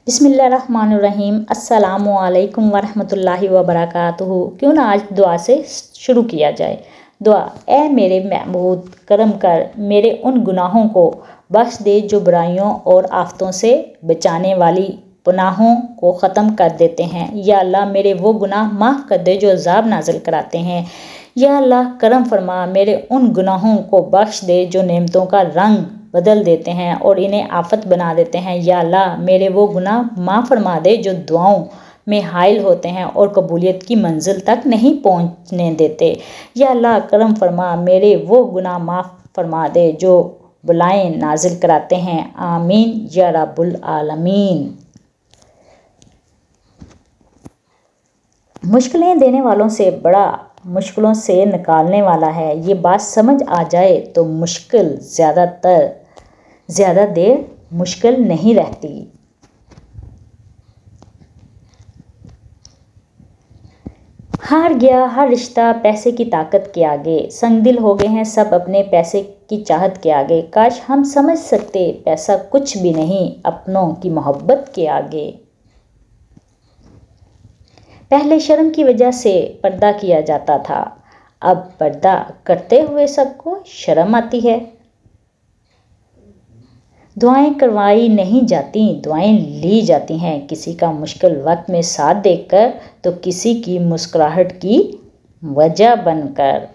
بسم اللہ الرحمن الرحیم۔ السلام علیکم ورحمۃ اللہ وبرکاتہ۔ کیوں نہ آج دعا سے شروع کیا جائے۔ دعا۔ اے میرے معبود، کرم کر، میرے ان گناہوں کو بخش دے جو برائیوں اور آفتوں سے بچانے والی پناہوں کو ختم کر دیتے ہیں۔ یا اللہ میرے وہ گناہ معاف کر دے جو عذاب نازل کراتے ہیں۔ یا اللہ کرم فرما، میرے ان گناہوں کو بخش دے جو نعمتوں کا رنگ بدل دیتے ہیں اور انہیں آفت بنا دیتے ہیں۔ یا اللہ میرے وہ گناہ معاف فرما دے جو دعاؤں میں حائل ہوتے ہیں اور قبولیت کی منزل تک نہیں پہنچنے دیتے۔ یا اللہ کرم فرما، میرے وہ گناہ معاف فرما دے جو بلائیں نازل کراتے ہیں۔ آمین یا رب العالمین۔ مشکلیں دینے والوں سے بڑا مشکلوں سے نکالنے والا ہے۔ یہ بات سمجھ آ جائے تو مشکل زیادہ دیر مشکل نہیں رہتی۔ ہار گیا ہر رشتہ پیسے کی طاقت کے آگے، سنگ دل ہو گئے ہیں سب اپنے پیسے کی چاہت کے آگے۔ کاش ہم سمجھ سکتے پیسہ کچھ بھی نہیں اپنوں کی محبت کے آگے۔ پہلے شرم کی وجہ سے پردہ کیا جاتا تھا، اب پردہ کرتے ہوئے سب کو شرم آتی ہے۔ دعائیں کروائی نہیں جاتی، دعائیں لی جاتی ہیں، کسی کا مشکل وقت میں ساتھ دے کر تو کسی کی مسکراہٹ کی وجہ بن کر۔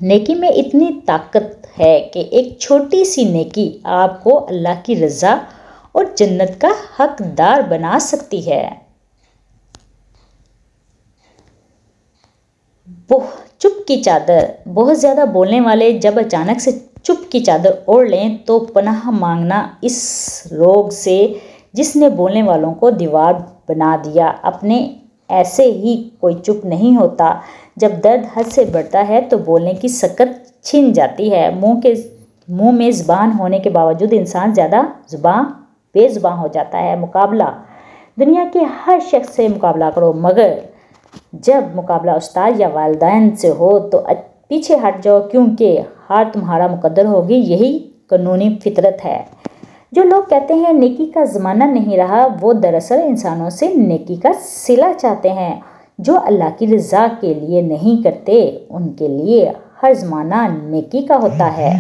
نیکی میں اتنی طاقت ہے کہ ایک چھوٹی سی نیکی آپ کو اللہ کی رضا اور جنت کا حقدار بنا سکتی ہے۔ چپ کی چادر۔ بہت زیادہ بولنے والے جب اچانک سے چپ کی چادر اوڑھ لیں تو پناہ مانگنا اس روگ سے جس نے بولنے والوں کو دیوار بنا دیا۔ اپنے ایسے ہی کوئی چپ نہیں ہوتا۔ جب درد حد سے بڑھتا ہے تو بولنے کی سکت چھن جاتی ہے۔ منہ میں زبان ہونے کے باوجود انسان زیادہ بے زبان ہو جاتا ہے۔ مقابلہ۔ دنیا کے ہر شخص سے مقابلہ کرو، مگر جب مقابلہ استاد یا والدین سے ہو تو پیچھے ہٹ جاؤ، کیونکہ ہار تمہارا مقدر ہوگی۔ یہی قانونی فطرت ہے۔ جو لوگ کہتے ہیں نیکی کا زمانہ نہیں رہا، وہ دراصل انسانوں سے نیکی کا صلہ چاہتے ہیں۔ جو اللہ کی رضا کے لیے نہیں کرتے، ان کے لیے ہر زمانہ نیکی کا ہوتا ہے۔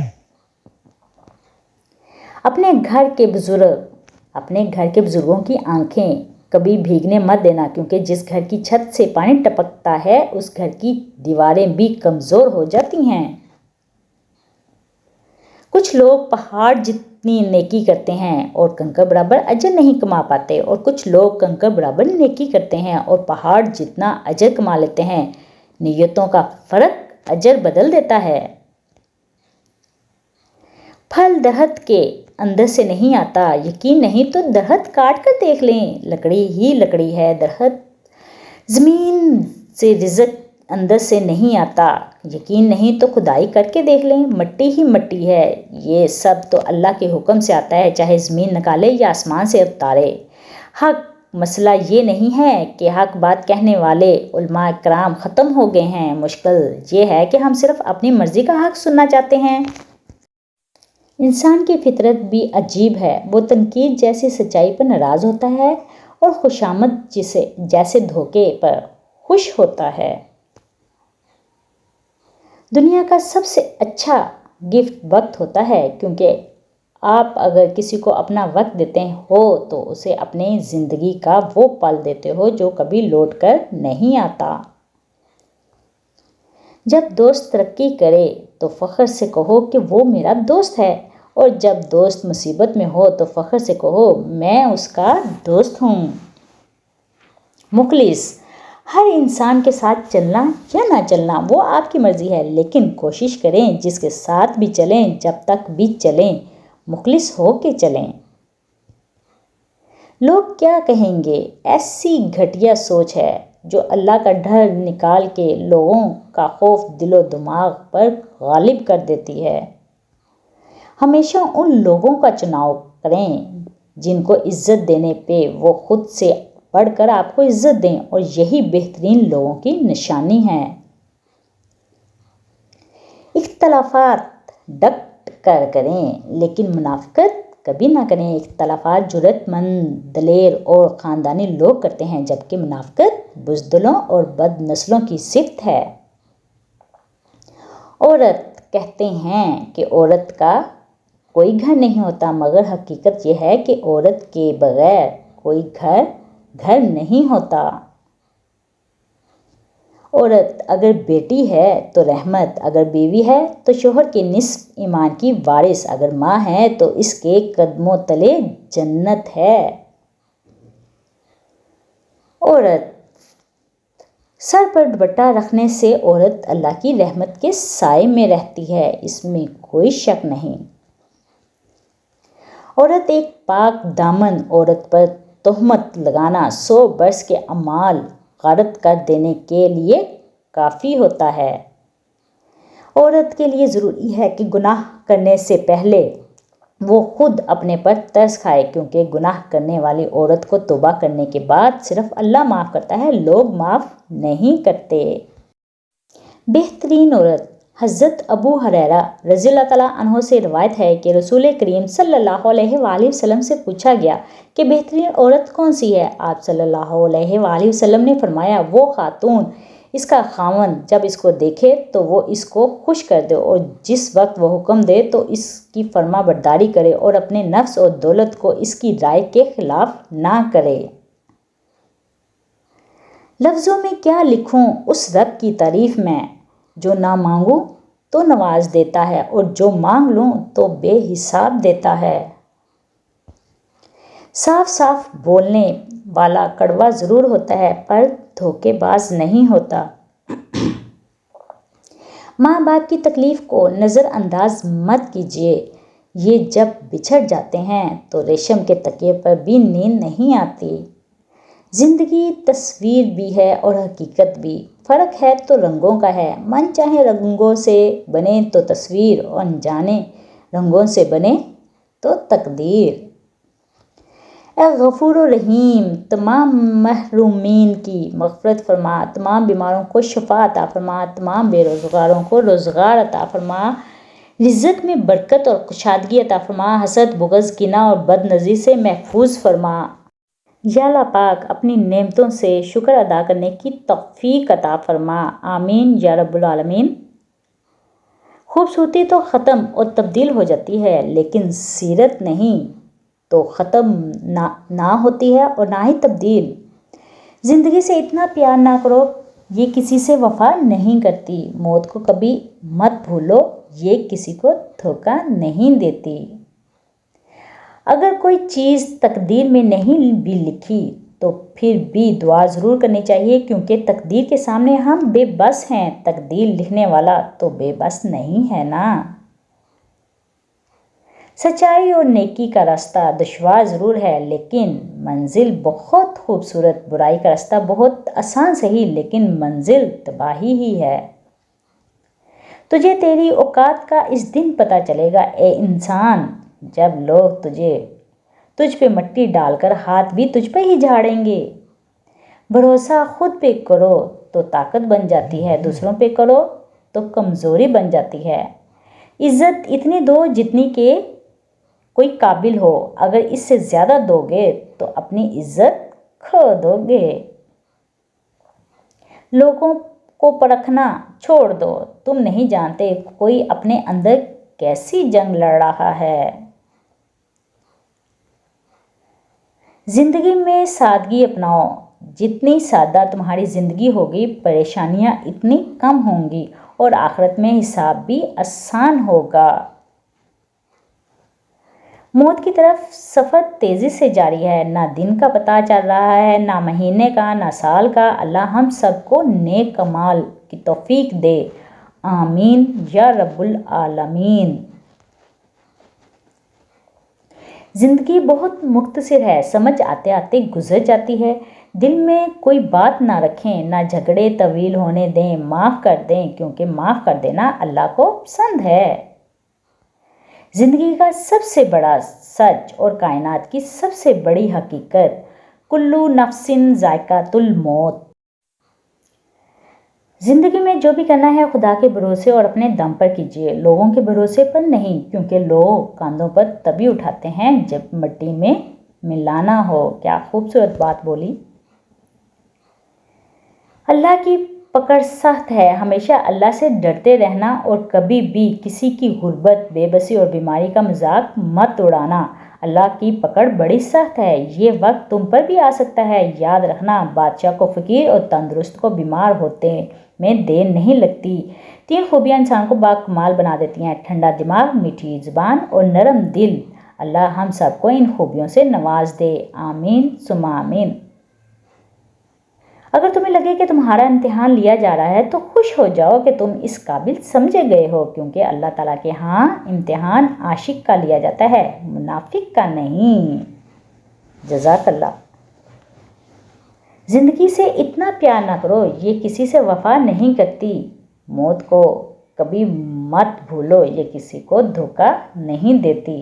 اپنے گھر کے بزرگوں کی آنکھیں کبھی بھیگنے مت دینا، کیونکہ جس گھر کی چھت سے پانی ٹپکتا ہے اس گھر کی دیواریں بھی کمزور ہو جاتی ہیں۔ کچھ لوگ پہاڑ جتنی نیکی کرتے ہیں اور کنکر برابر اجر نہیں کما پاتے، اور کچھ لوگ کنکر برابر نیکی کرتے ہیں اور پہاڑ جتنا اجر کما لیتے ہیں۔ نیتوں کا فرق اجر بدل دیتا ہے۔ پھل درخت کے اندر سے نہیں آتا، یقین نہیں تو درخت کاٹ کر دیکھ لیں، لکڑی ہی لکڑی ہے۔ درخت زمین سے رزق اندر سے نہیں آتا، یقین نہیں تو کھدائی کر کے دیکھ لیں، مٹی ہی مٹی ہے۔ یہ سب تو اللہ کے حکم سے آتا ہے، چاہے زمین نکالے یا آسمان سے اتارے۔ حق مسئلہ یہ نہیں ہے کہ حق بات کہنے والے علماء کرام ختم ہو گئے ہیں، مشکل یہ ہے کہ ہم صرف اپنی مرضی کا حق سننا چاہتے ہیں۔ انسان کی فطرت بھی عجیب ہے، وہ تنقید جیسی سچائی پر ناراض ہوتا ہے اور خوشامد جیسے دھوکے پر خوش ہوتا ہے۔ دنیا کا سب سے اچھا گفٹ وقت ہوتا ہے، کیونکہ آپ اگر کسی کو اپنا وقت دیتے ہو تو اسے اپنی زندگی کا وہ پل دیتے ہو جو کبھی لوٹ کر نہیں آتا۔ جب دوست ترقی کرے تو فخر سے کہو کہ وہ میرا دوست ہے، اور جب دوست مصیبت میں ہو تو فخر سے کہو میں اس کا دوست ہوں۔ مخلص۔ ہر انسان کے ساتھ چلنا یا نہ چلنا وہ آپ کی مرضی ہے، لیکن کوشش کریں جس کے ساتھ بھی چلیں جب تک بھی چلیں مخلص ہو کے چلیں۔ لوگ کیا کہیں گے ایسی گھٹیا سوچ ہے جو اللہ کا ڈر نکال کے لوگوں کا خوف دل و دماغ پر غالب کر دیتی ہے۔ ہمیشہ ان لوگوں کا چناؤ کریں جن کو عزت دینے پہ وہ خود سے بڑھ کر آپ کو عزت دیں، اور یہی بہترین لوگوں کی نشانی ہے۔ اختلافات ڈٹ کر کریں، لیکن منافقت کبھی نہ کریں۔ اختلافات جرأت مند، دلیر اور خاندانی لوگ کرتے ہیں، جبکہ منافقت بزدلوں اور بد نسلوں کی صفت ہے۔ عورت کہتے ہیں کہ عورت کا کوئی گھر نہیں ہوتا، مگر حقیقت یہ ہے کہ عورت کے بغیر کوئی گھر نہیں ہوتا۔ عورت اگر بیٹی ہے تو رحمت، اگر بیوی ہے تو شوہر کے نصف ایمان کی وارث، اگر ماں ہے تو اس کے قدموں تلے جنت ہے۔ عورت سر پر دوپٹہ رکھنے سے عورت اللہ کی رحمت کے سائے میں رہتی ہے، اس میں کوئی شک نہیں۔ عورت ایک پاک دامن، عورت پر تہمت لگانا 100 برس کے اعمال غارت کر دینے کے لیے کافی ہوتا ہے۔ عورت کے لیے ضروری ہے کہ گناہ کرنے سے پہلے وہ خود اپنے پر ترس کھائے، کیونکہ گناہ کرنے والی عورت کو توبہ کرنے کے بعد صرف اللہ معاف کرتا ہے، لوگ معاف نہیں کرتے۔ بہترین عورت۔ حضرت ابو ہریرہ رضی اللہ تعالیٰ عنہ سے روایت ہے کہ رسول کریم صلی اللہ علیہ وآلہ وسلم سے پوچھا گیا کہ بہترین عورت کون سی ہے؟ آپ صلی اللہ علیہ وآلہ وسلم نے فرمایا، وہ خاتون اس کا خاوند جب اس کو دیکھے تو وہ اس کو خوش کر دے، اور جس وقت وہ حکم دے تو اس کی فرما برداری کرے، اور اپنے نفس اور دولت کو اس کی رائے کے خلاف نہ کرے۔ لفظوں میں کیا لکھوں اس رب کی تعریف میں، جو نہ مانگوں تو نواز دیتا ہے، اور جو مانگ لوں تو بے حساب دیتا ہے۔ صاف صاف بولنے والا کڑوا ضرور ہوتا ہے، پر دھوکے باز نہیں ہوتا۔ ماں باپ کی تکلیف کو نظر انداز مت کیجیے، یہ جب بچھڑ جاتے ہیں تو ریشم کے تکیے پر بھی نیند نہیں آتی۔ زندگی تصویر بھی ہے اور حقیقت بھی، فرق ہے تو رنگوں کا ہے۔ من چاہے رنگوں سے بنے تو تصویر، اور انجانے رنگوں سے بنے تو تقدیر۔ اے غفور و رحیم، تمام محرومین کی مغفرت فرما، تمام بیماروں کو شفا عطا فرما، تمام بے روزگاروں کو روزگار عطا فرما، رزق میں برکت اور کشادگی عطا فرما، حسد، بغض، کینہ اور بد نظری سے محفوظ فرما۔ یا اللہ پاک، اپنی نعمتوں سے شکر ادا کرنے کی توفیق عطا فرما، آمین یا رب العالمین۔ خوبصورتی تو ختم اور تبدیل ہو جاتی ہے، لیکن سیرت نہیں تو ختم نہ ہوتی ہے اور نہ ہی تبدیل۔ زندگی سے اتنا پیار نہ کرو، یہ کسی سے وفا نہیں کرتی۔ موت کو کبھی مت بھولو، یہ کسی کو دھوکہ نہیں دیتی۔ اگر کوئی چیز تقدیر میں نہیں بھی لکھی تو پھر بھی دعا ضرور کرنی چاہیے، کیونکہ تقدیر کے سامنے ہم بے بس ہیں، تقدیر لکھنے والا تو بے بس نہیں ہے نا۔ سچائی اور نیکی کا راستہ دشوار ضرور ہے، لیکن منزل بہت خوبصورت۔ برائی کا راستہ بہت آسان صحیح، لیکن منزل تباہی ہی ہے۔ تجھے تیری اوقات کا اس دن پتہ چلے گا اے انسان، جب لوگ تجھ پہ مٹی ڈال کر ہاتھ بھی تجھ پہ ہی جھاڑیں گے۔ بھروسہ خود پہ کرو تو طاقت بن جاتی ہے، دوسروں پہ کرو تو کمزوری بن جاتی ہے۔ عزت اتنی دو جتنی کہ کوئی قابل ہو، اگر اس سے زیادہ دو گے تو اپنی عزت کھو دو گے۔ لوگوں کو پرکھنا چھوڑ دو، تم نہیں جانتے کوئی اپنے اندر کیسی جنگ لڑ رہا ہے۔ زندگی میں سادگی اپناؤ، جتنی سادہ تمہاری زندگی ہوگی پریشانیاں اتنی کم ہوں گی، اور آخرت میں حساب بھی آسان ہوگا۔ موت کی طرف سفر تیزی سے جاری ہے، نہ دن کا پتہ چل رہا ہے، نہ مہینے کا، نہ سال کا۔ اللہ ہم سب کو نیک اعمال کی توفیق دے، آمین یا رب العالمین۔ زندگی بہت مختصر ہے، سمجھ آتے آتے گزر جاتی ہے۔ دل میں کوئی بات نہ رکھیں، نہ جھگڑے طویل ہونے دیں، معاف کر دیں، کیونکہ معاف کر دینا اللہ کو پسند ہے۔ زندگی کا سب سے بڑا سچ اور کائنات کی سب سے بڑی حقیقت، کلو نفس ذائقۃ الموت۔ زندگی میں جو بھی کرنا ہے خدا کے بھروسے اور اپنے دم پر کیجیے، لوگوں کے بھروسے پر نہیں، کیونکہ لوگ کاندھوں پر تبھی اٹھاتے ہیں جب مٹی میں ملانا ہو۔ کیا خوبصورت بات بولی۔ اللہ کی پکڑ سخت ہے، ہمیشہ اللہ سے ڈرتے رہنا اور کبھی بھی کسی کی غربت، بے بسی اور بیماری کا مذاق مت اڑانا۔ اللہ کی پکڑ بڑی سخت ہے، یہ وقت تم پر بھی آ سکتا ہے۔ یاد رکھنا، بادشاہ کو فقیر اور تندرست کو بیمار ہوتے میں دیر نہیں لگتی۔ 3 خوبیاں انسان کو باکمال بنا دیتی ہیں: ٹھنڈا دماغ، میٹھی زبان اور نرم دل۔ اللہ ہم سب کو ان خوبیوں سے نواز دے، آمین ثم آمین۔ اگر تمہیں لگے کہ تمہارا امتحان لیا جا رہا ہے تو خوش ہو جاؤ کہ تم اس قابل سمجھے گئے ہو، کیونکہ اللہ تعالیٰ کے ہاں امتحان عاشق کا لیا جاتا ہے، منافق کا نہیں۔ جزاک اللہ۔ زندگی سے اتنا پیار نہ کرو، یہ کسی سے وفا نہیں کرتی۔ موت کو کبھی مت بھولو، یہ کسی کو دھوکہ نہیں دیتی۔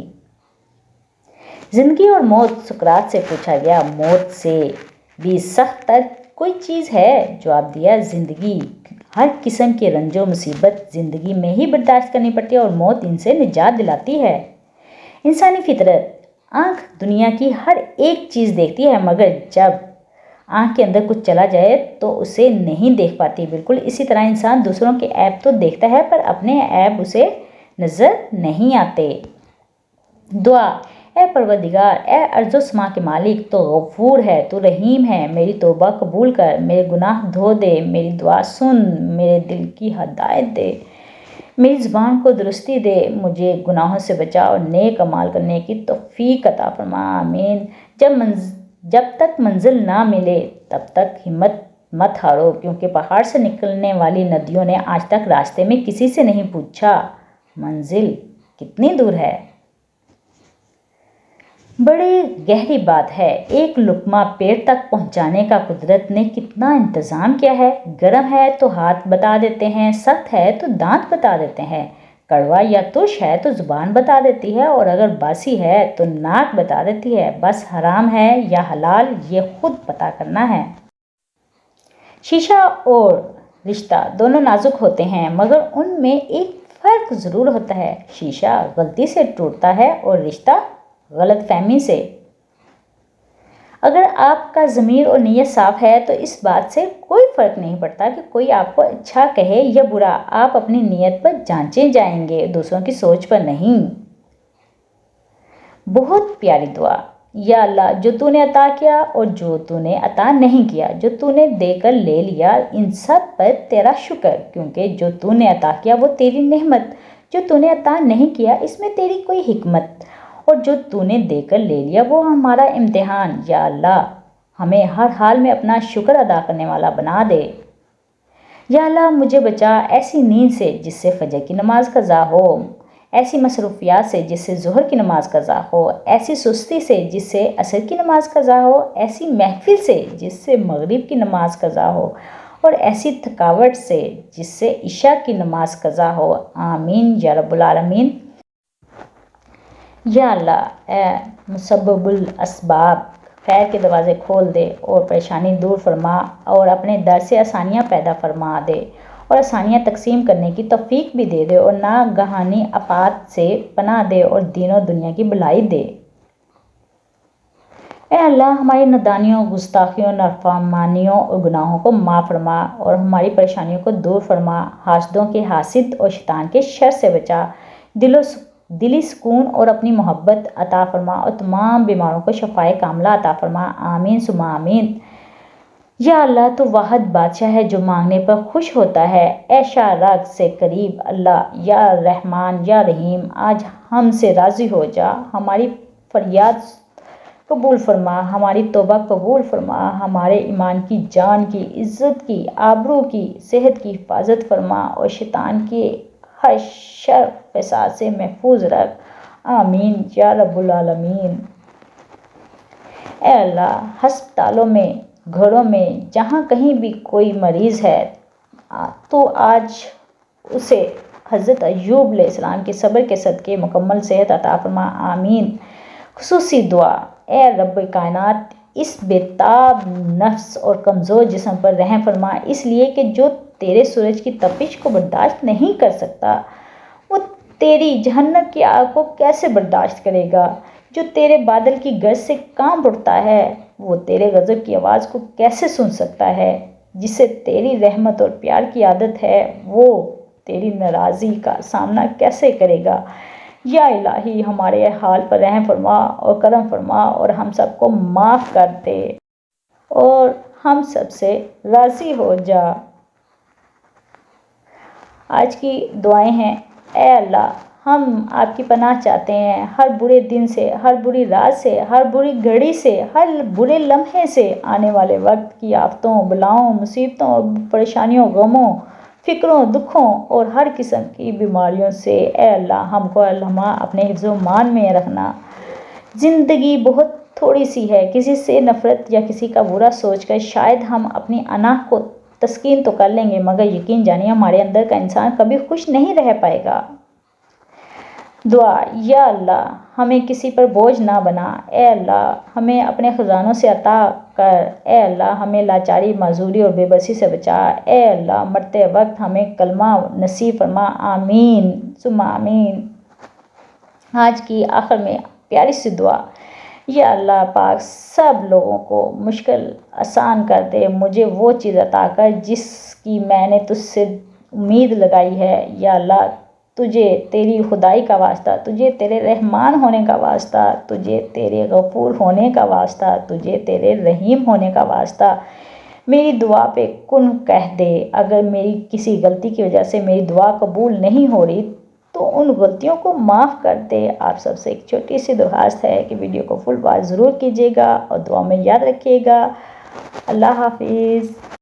زندگی اور موت۔ سقراط سے پوچھا گیا، موت سے بھی سخت تر کوئی چیز ہے؟ جواب دیا، زندگی۔ ہر قسم کی رنج و مصیبت زندگی میں ہی برداشت کرنی پڑتی ہے اور موت ان سے نجات دلاتی ہے۔ انسانی فطرت۔ آنکھ دنیا کی ہر ایک چیز دیکھتی ہے، مگر جب آنکھ کے اندر کچھ چلا جائے تو اسے نہیں دیکھ پاتی۔ بالکل اسی طرح انسان دوسروں کے عیب تو دیکھتا ہے پر اپنے عیب اسے نظر نہیں آتے۔ دعا۔ اے پروردگار، اے ارض و سما کے مالک، تو غفور ہے، تو رحیم ہے، میری توبہ قبول کر، میرے گناہ دھو دے، میری دعا سن، میرے دل کی ہدایت دے، میری زبان کو درستی دے، مجھے گناہوں سے بچا اور نیک اعمال کرنے کی توفیق عطا فرما، آمین۔ جب تک منزل نہ ملے تب تک ہمت مت ہارو، کیونکہ پہاڑ سے نکلنے والی ندیوں نے آج تک راستے میں کسی سے نہیں پوچھا منزل کتنی دور ہے۔ بڑی گہری بات ہے، ایک لقمہ پیٹ تک پہنچانے کا قدرت نے کتنا انتظام کیا ہے۔ گرم ہے تو ہاتھ بتا دیتے ہیں، سخت ہے تو دانت بتا دیتے ہیں، کڑوا یا ترش ہے تو زبان بتا دیتی ہے، اور اگر باسی ہے تو ناک بتا دیتی ہے۔ بس حرام ہے یا حلال یہ خود پتہ کرنا ہے۔ شیشہ اور رشتہ دونوں نازک ہوتے ہیں، مگر ان میں ایک فرق ضرور ہوتا ہے۔ شیشہ غلطی سے ٹوٹتا ہے اور رشتہ غلط فہمی سے۔ اگر آپ کا ضمیر اور نیت صاف ہے تو اس بات سے کوئی فرق نہیں پڑتا کہ کوئی آپ کو اچھا کہے یا برا، آپ اپنی نیت پر جانچے جائیں گے، دوسروں کی سوچ پر نہیں۔ بہت پیاری دعا۔ یا اللہ، جو تو نے عطا کیا اور جو تو نے عطا نہیں کیا، جو تو نے دے کر لے لیا، ان سب پر تیرا شکر، کیونکہ جو تو نے عطا کیا وہ تیری نعمت، جو تو نے عطا نہیں کیا اس میں تیری کوئی حکمت، اور جو تو نے دے کر لے لیا وہ ہمارا امتحان۔ یا اللہ، ہمیں ہر حال میں اپنا شکر ادا کرنے والا بنا دے۔ یا اللہ، مجھے بچا ایسی نیند سے جس سے فجر کی نماز قضا ہو، ایسی مصروفیات سے جس سے ظہر کی نماز قضا ہو، ایسی سستی سے جس سے عصر کی نماز قضا ہو، ایسی محفل سے جس سے مغرب کی نماز قضا ہو، اور ایسی تھکاوٹ سے جس سے عشاء کی نماز قضا ہو، آمین یا رب العالمین۔ یا اللہ، اے مسبب الاسباب، خیر کے دروازے کھول دے اور پریشانی دور فرما، اور اپنے در سے آسانیاں پیدا فرما دے اور آسانیاں تقسیم کرنے کی توفیق بھی دے دے، اور ناگہانی آفات سے پناہ دے اور دین و دنیا کی بھلائی دے۔ اے اللہ، ہماری نادانیوں، گستاخیوں، نافرمانیوں اور گناہوں کو معاف فرما اور ہماری پریشانیوں کو دور فرما، حاسدوں کے حاسد اور شیطان کے شر سے بچا، دلی سکون اور اپنی محبت عطا فرما، اور تمام بیماروں کو شفائے کاملہ عطا فرما، آمین ثم آمین۔ یا اللہ، تو واحد بادشاہ ہے جو مانگنے پر خوش ہوتا ہے، اے شاہ رگ سے قریب اللہ، یا رحمان یا رحیم، آج ہم سے راضی ہو جا، ہماری فریاد قبول فرما، ہماری توبہ قبول فرما، ہمارے ایمان کی، جان کی، عزت کی، آبرو کی، صحت کی حفاظت فرما، اور شیطان کے ہر شر فساد سے محفوظ رکھ، آمین یا رب العالمین۔ اے اللہ، ہسپتالوں میں، گھروں میں، جہاں کہیں بھی کوئی مریض ہے تو آج اسے حضرت ایوب علیہ السلام کے صبر کے صدقے مکمل صحت عطا فرما، آمین۔ خصوصی دعا۔ اے رب کائنات، اس بیتاب نفس اور کمزور جسم پر رحم فرما، اس لیے کہ جو تیرے سورج کی تپش کو برداشت نہیں کر سکتا وہ تیری جہنم کی آگ کو کیسے برداشت کرے گا؟ جو تیرے بادل کی گرج سے کانپ اٹھتا ہے وہ تیرے غضب کی آواز کو کیسے سن سکتا ہے؟ جسے تیری رحمت اور پیار کی عادت ہے وہ تیری ناراضی کا سامنا کیسے کرے گا؟ یا الہی ہمارے حال پر رحم فرما اور کرم فرما اور ہم سب کو معاف کر دے اور ہم سب سے راضی ہو جا۔ آج کی دعائیں ہیں۔ اے اللہ، ہم آپ کی پناہ چاہتے ہیں ہر برے دن سے، ہر بری رات سے، ہر بری گھڑی سے، ہر برے لمحے سے، آنے والے وقت کی آفتوں، بلاؤں، مصیبتوں اور پریشانیوں، غموں، فکروں، دکھوں اور ہر قسم کی بیماریوں سے۔ اے اللہ، ہم کو لمحہ اپنے حفظ و مان میں رکھنا۔ زندگی بہت تھوڑی سی ہے، کسی سے نفرت یا کسی کا برا سوچ کر شاید ہم اپنی انا کو تسکین تو کر لیں گے، مگر یقین جانیے ہمارے اندر کا انسان کبھی خوش نہیں رہ پائے گا۔ دعا: یا اللہ، ہمیں کسی پر بوجھ نہ بنا۔ اے اللہ، ہمیں اپنے خزانوں سے عطا کر۔ اے اللہ، ہمیں لاچاری، معذوری اور بے بسی سے بچا۔ اے اللہ، مرتے وقت ہمیں کلمہ نصیب فرما۔ آمین ثم آمین۔ آج کی آخر میں پیاری سی دعا: یا اللہ پاک، سب لوگوں کو مشکل آسان کر دے، مجھے وہ چیز عطا کر جس کی میں نے تجھ سے امید لگائی ہے۔ یا اللہ، تجھے تیری خدائی کا واسطہ، تجھے تیرے رحمان ہونے کا واسطہ، تجھے تیرے غفور ہونے کا واسطہ، تجھے تیرے رحیم ہونے کا واسطہ میری دعا پہ کن کہہ دے۔ اگر میری کسی غلطی کی وجہ سے میری دعا قبول نہیں ہو رہی تو ان غلطیوں کو معاف کر دے۔ آپ سب سے ایک چھوٹی سی درخواست ہے کہ ویڈیو کو فل واچ ضرور کیجیے گا اور دعا میں یاد رکھیے گا۔ اللہ حافظ۔